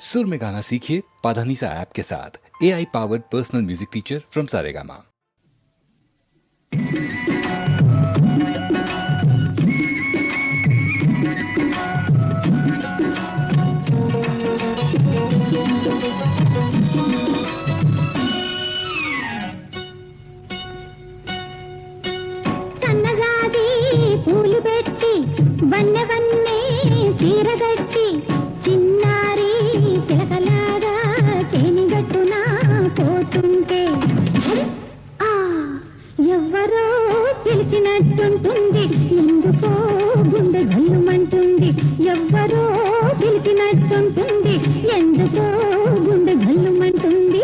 सुर में गाना सीखिए पाधानीसा ऐप के साथ। AI powered personal music teacher from Saregama. సన్నజాజి పూలు పెట్టి వన్నెవన్నే చీరగట్టి చిన్నారి చిలకలాగా చేనిగట్టున పోతుంటే ఆ ఎవ్వరో పిలిచినట్టుంటుంది, ఎందుకో గుండె గల్లుమంటుంది. ఎవ్వరో పిలిచినట్టుంటుంది, ఎందుకో గుండె గల్లుమంటుంది.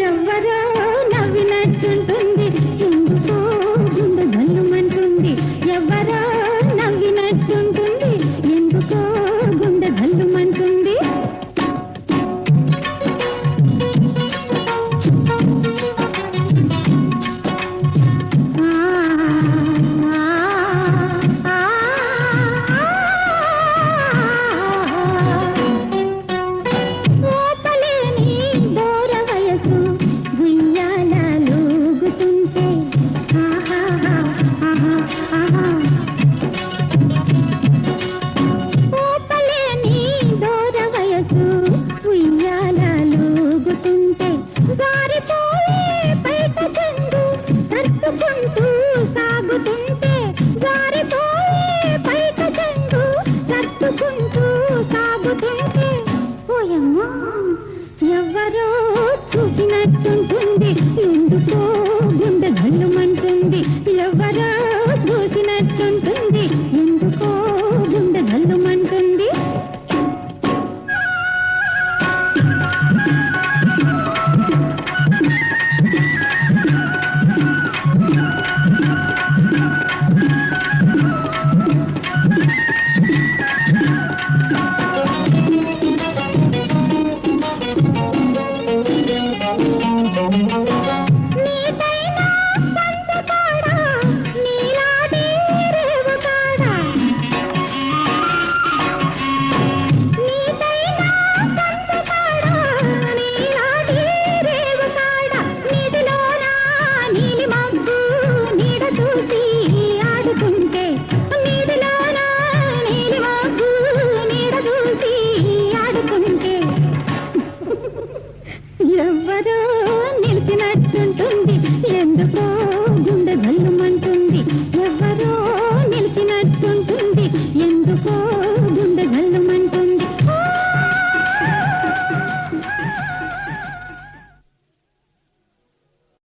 ఎవ్వరో నవ్వినట్టుంటుంది, ఎందుకో గుండె గల్లుమంటుంది. ఎవ్వరో నవ్వినట్టుంటుంది, ఎందుకో గుండె గల్లుమంటుంది. సాగుతుంటే జారిపోయే బయట చెండు సర్దుకుంటూ